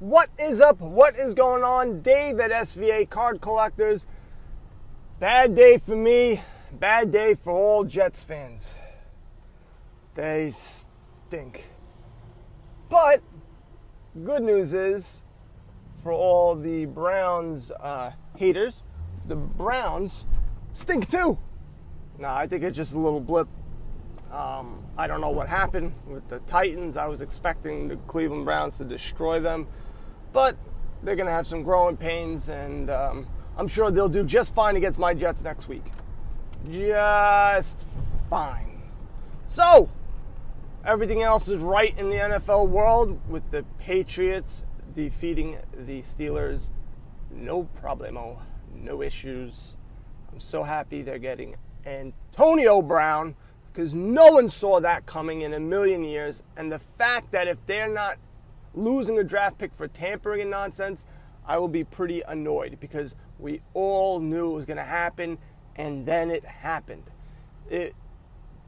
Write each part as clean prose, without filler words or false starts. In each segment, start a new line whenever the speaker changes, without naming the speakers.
What is up? What is going on? Dave at SVA Card Collectors. Bad day for me. Bad day for all Jets fans. They stink. But good news is, for all the Browns haters, the Browns stink too. Nah, I think it's just a little blip. I don't know what happened with the Titans. I was expecting the Cleveland Browns to destroy them. But they're going to have some growing pains, and I'm sure they'll do just fine against my Jets next week. Just fine. So, everything else is right in the NFL world with the Patriots defeating the Steelers. No problemo. No issues. I'm so happy they're getting Antonio Brown because no one saw that coming in a million years. And the fact that if they're not losing a draft pick for tampering and nonsense, I will be pretty annoyed because we all knew it was going to happen, and then it happened. It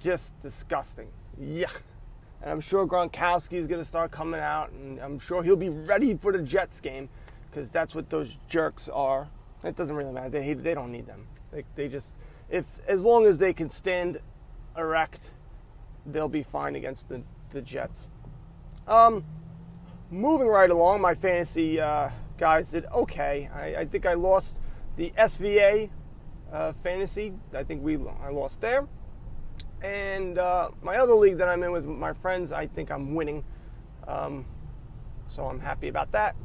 just disgusting. Yuck. And I'm sure Gronkowski is going to start coming out, and I'm sure he'll be ready for the Jets game because that's what those jerks are. It doesn't really matter. They don't need them. They just, as long as they can stand erect, they'll be fine against the Jets. Moving right along, my fantasy guys did okay. I think I lost the SVA fantasy. I think I lost there. And my other league that I'm in with my friends, I think I'm winning. So I'm happy about that.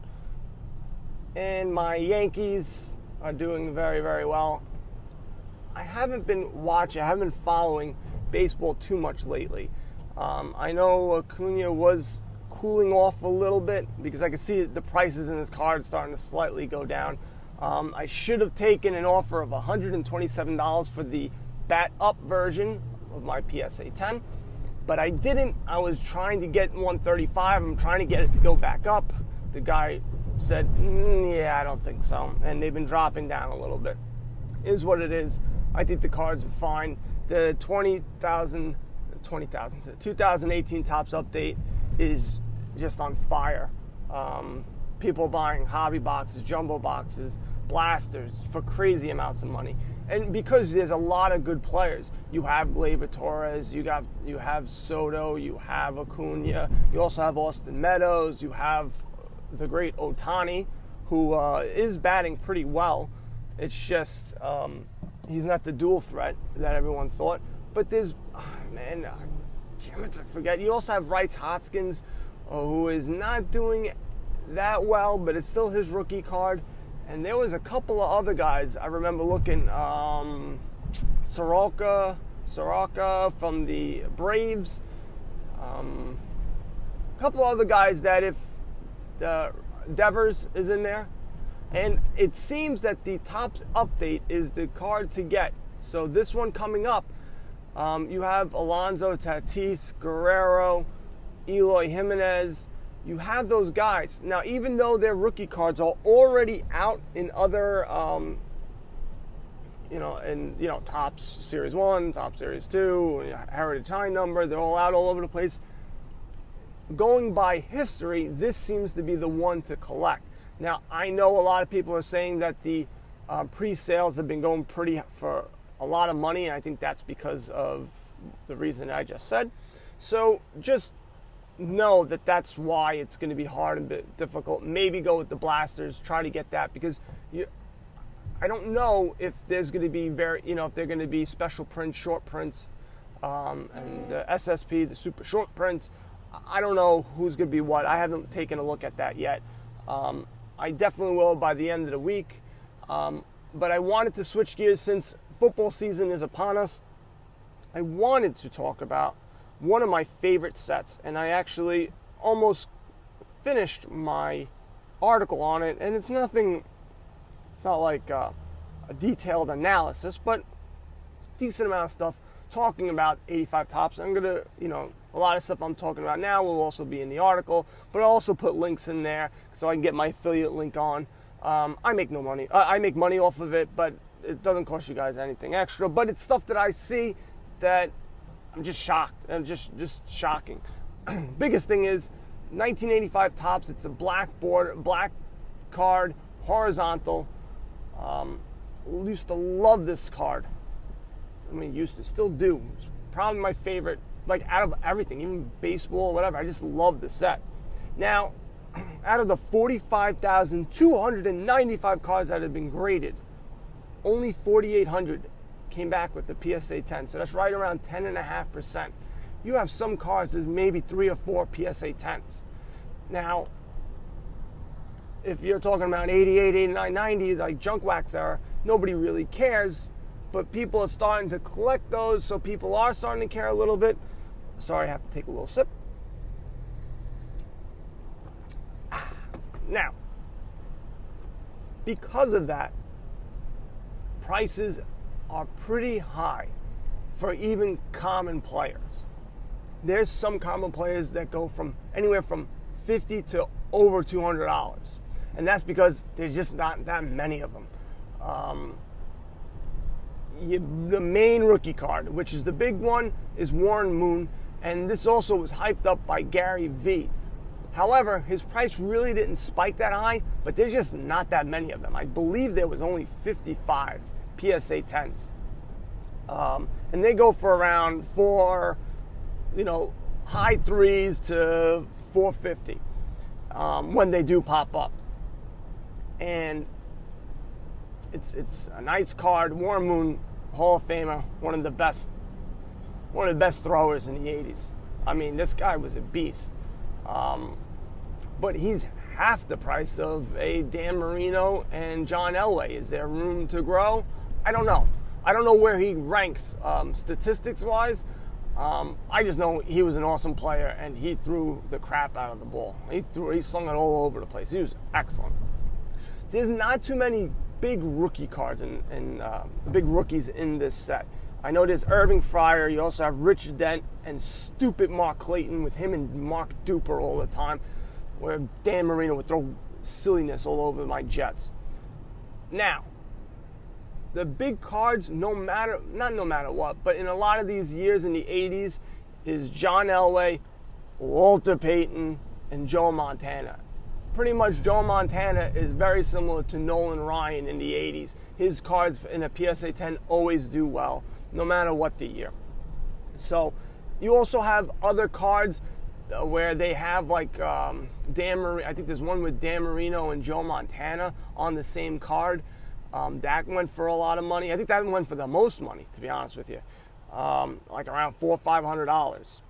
And my Yankees are doing very, very well. I haven't been following baseball too much lately. I know Acuna was cooling off a little bit because I could see the prices in his card starting to slightly go down. I should have taken an offer of $127 for the bat up version of my PSA 10, but I didn't. I was trying to get 135. I'm trying to get it to go back up. The guy said, yeah, I don't think so. And they've been dropping down a little bit. Is what it is. I think the cards are fine. The 2018 Topps update is just on fire. People buying hobby boxes, jumbo boxes, blasters for crazy amounts of money. And because there's a lot of good players. You have Gleyber Torres, you have Soto, you have Acuna, you also have Austin Meadows, you have the great Ohtani, who is batting pretty well. It's just he's not the dual threat that everyone thought. But there's, damn it, I forget. You also have Bryce Hoskins, who is not doing that well, but it's still his rookie card. And there was a couple of other guys I remember looking. Soroka from the Braves. A couple of other guys that if Devers is in there. And it seems that the Topps update is the card to get. So this one coming up, you have Alonso, Tatis, Guerrero, Eloy Jimenez. You have those guys. Now, even though their rookie cards are already out in other, Topps Series 1, Topps Series 2, Heritage High Number, they're all out all over the place. Going by history, this seems to be the one to collect. Now, I know a lot of people are saying that the pre-sales have been going for a lot of money, and I think that's because of the reason I just said. So just know that that's why it's going to be hard and a bit difficult. Maybe go with the blasters, try to get that, because I don't know if there's going to be if they're going to be special prints, short prints, and the SSP, the super short prints. I don't know who's going to be what. I haven't taken a look at that yet. I definitely will by the end of the week. But I wanted to switch gears since football season is upon us. I wanted to talk about one of my favorite sets, and I actually almost finished my article on it, and it's not like a detailed analysis, but decent amount of stuff talking about 85 Topps. I'm going to, a lot of stuff I'm talking about now will also be in the article, but I'll also put links in there so I can get my affiliate link on. I make no money. I make money off of it, but it doesn't cost you guys anything extra. But it's stuff that I see that I'm just shocked. And just shocking. Biggest thing is 1985 Topps. It's a black border, black card, horizontal. Used to love this card. I mean, used to, still do. It's probably my favorite, like out of everything, even baseball, whatever. I just love the set. Now, out of the 45,295 cards that have been graded, only 4,800 came back with the PSA 10. So that's right around 10.5%. You have some cards there's maybe 3 or 4 PSA 10s. Now, if you're talking about 88, 89, 90, like junk wax era, nobody really cares. But people are starting to collect those, so people are starting to care a little bit. Sorry, I have to take a little sip. Now, because of that, prices are pretty high for even common players. There's some common players that go from anywhere from $50 to over $200, and that's because there's just not that many of them. The main rookie card, which is the big one, is Warren Moon, and this also was hyped up by Gary V. However, his price really didn't spike that high, but there's just not that many of them. I believe there was only 55 PSA 10s. And they go for around high threes to $450 when they do pop up. And it's a nice card. Warren Moon, Hall of Famer, one of the best throwers in the 80s. I mean, this guy was a beast. But he's half the price of a Dan Marino and John Elway. Is there room to grow? I don't know. I don't know where he ranks statistics-wise. I just know he was an awesome player, and he threw the crap out of the ball. He slung it all over the place. He was excellent. There's not too many big rookie cards and big rookies in this set. I know there's Irving Fryer. You also have Rich Dent and stupid Mark Clayton with him and Mark Duper all the time, where Dan Marino would throw silliness all over my Jets. Now, the big cards, not no matter what, but in a lot of these years in the 80s, is John Elway, Walter Payton, and Joe Montana. Pretty much Joe Montana is very similar to Nolan Ryan in the 80s. His cards in a PSA 10 always do well, no matter what the year. So you also have other cards where they have like Dan Marino. I think there's one with Dan Marino and Joe Montana on the same card. That went for a lot of money. I think that went for the most money, to be honest with you, like around $400 or $500.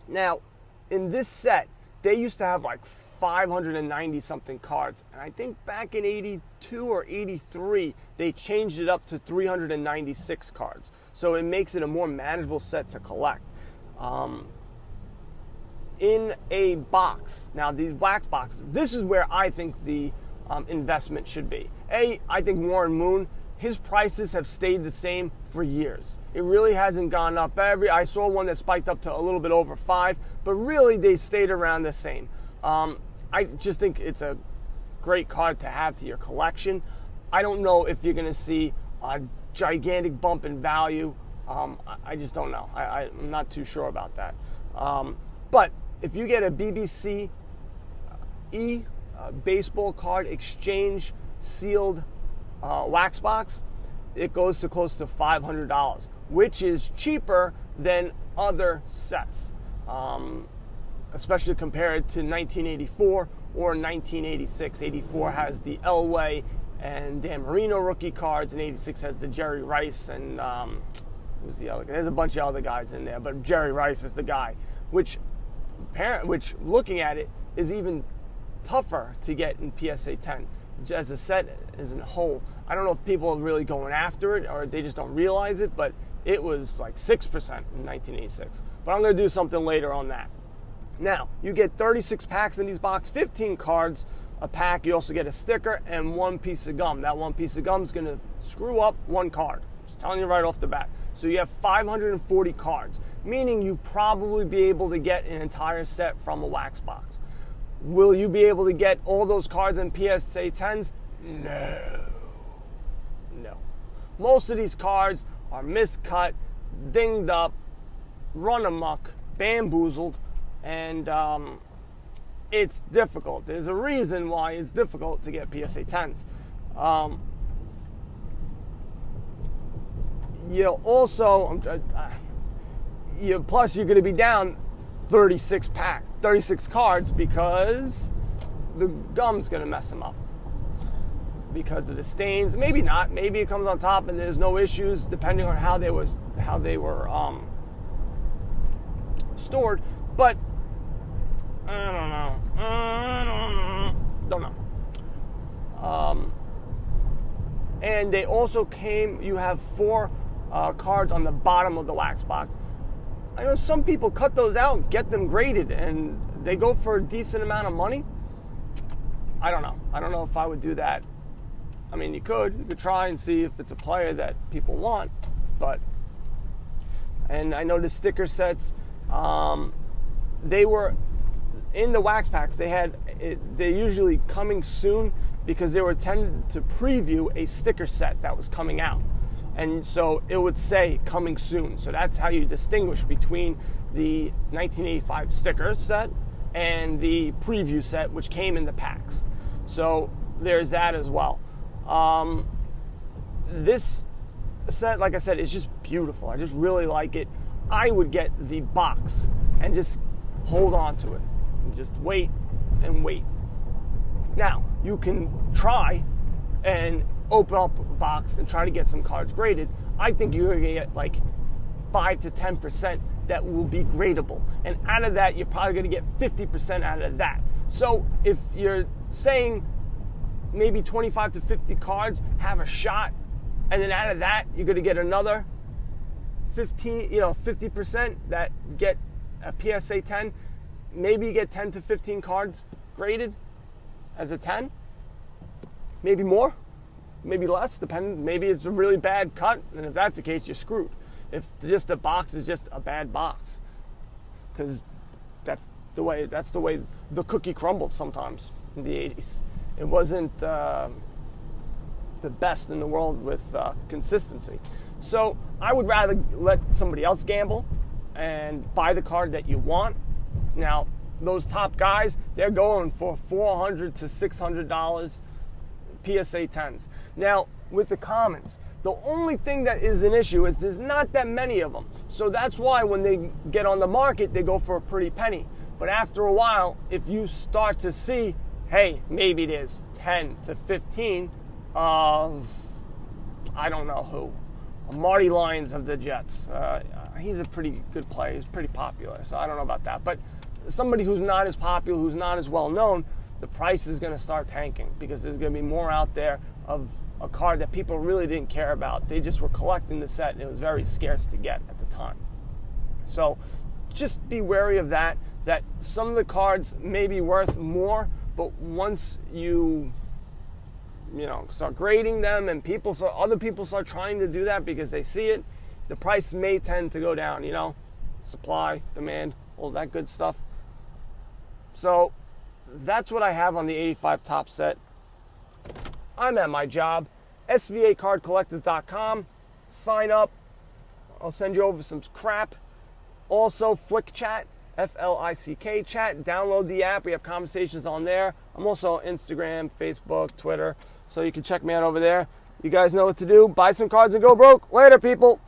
Now, in this set, they used to have like 590 something cards, and I think back in 82 or 83 they changed it up to 396 cards, so it makes it a more manageable set to collect. In a box, now these wax boxes, this is where I think the investment should be. I think Warren Moon, his prices have stayed the same for years. It really hasn't gone up. I saw one that spiked up to a little bit over 5, but really they stayed around the same. I just think it's a great card to have to your collection. I don't know if you're going to see a gigantic bump in value. I just don't know. I'm not too sure about that. But if you get a BBC baseball card exchange sealed wax box, it goes to close to $500, which is cheaper than other sets. Especially compared to 1984 or 1986. 84 has the Elway and Dan Marino rookie cards, and 86 has the Jerry Rice and who's the other guy? There's a bunch of other guys in there, but Jerry Rice is the guy, which looking at it is even tougher to get in PSA 10 as a set as a whole. I don't know if people are really going after it or they just don't realize it, but it was like 6% in 1986. But I'm going to do something later on that. Now, you get 36 packs in these boxes, 15 cards a pack. You also get a sticker and one piece of gum. That one piece of gum is going to screw up one card. Just telling you right off the bat. So you have 540 cards, meaning you probably be able to get an entire set from a wax box. Will you be able to get all those cards in PSA 10s? No. Most of these cards are miscut, dinged up, run amok, bamboozled, and it's difficult. There's a reason why it's difficult to get PSA 10s. Plus you're going to be down 36 cards because the gum's going to mess them up because of the stains. Maybe not. Maybe it comes on top and there's no issues depending on how they were stored. But I don't know. And they also you have 4 cards on the bottom of the wax box. I know some people cut those out, get them graded, and they go for a decent amount of money. I don't know. I don't know if I would do that. I mean, you could try and see if it's a player that people want, and I know the sticker sets, they were in the wax packs. They're usually coming soon because they were tended to preview a sticker set that was coming out. And so it would say coming soon. So that's how you distinguish between the 1985 sticker set and the preview set, which came in the packs. So there's that as well. This set, like I said, is just beautiful. I just really like it. I would get the box and just hold on to it and just wait and wait. Now, you can try and open up a box and try to get some cards graded. I think you're going to get like 5 to 10% that will be gradable. And out of that, you're probably going to get 50% out of that. So if you're saying maybe 25 to 50 cards have a shot, and then out of that, you're going to get another 50% that get a PSA 10, maybe you get 10 to 15 cards graded as a 10, maybe more, maybe less, depending. Maybe it's a really bad cut, and if that's the case, you're screwed. If just a box is just a bad box, because that's the way the cookie crumbled sometimes in the 80s. It wasn't the best in the world with consistency. So I would rather let somebody else gamble and buy the card that you want. Now, those top guys, they're going for $400 to $600 PSA 10s. Now, with the commons, the only thing that is an issue is there's not that many of them. So that's why when they get on the market, they go for a pretty penny. But after a while, if you start to see, hey, maybe there's 10 to 15 of, I don't know who, Marty Lyons of the Jets. He's a pretty good player. He's pretty popular, so I don't know about that. But somebody who's not as popular, who's not as well known, the price is going to start tanking because there's going to be more out there of a card that people really didn't care about. They just were collecting the set, and it was very scarce to get at the time. So just be wary of that some of the cards may be worth more, but once you start grading them and other people start trying to do that because they see it, the price may tend to go down, supply, demand, all that good stuff. So that's what I have on the 85 top set. I'm at my job, svacardcollectors.com. Sign up. I'll send you over some crap. Also, Flick Chat, F-L-I-C-K Chat. Download the app. We have conversations on there. I'm also on Instagram, Facebook, Twitter, so you can check me out over there. You guys know what to do. Buy some cards and go broke. Later, people.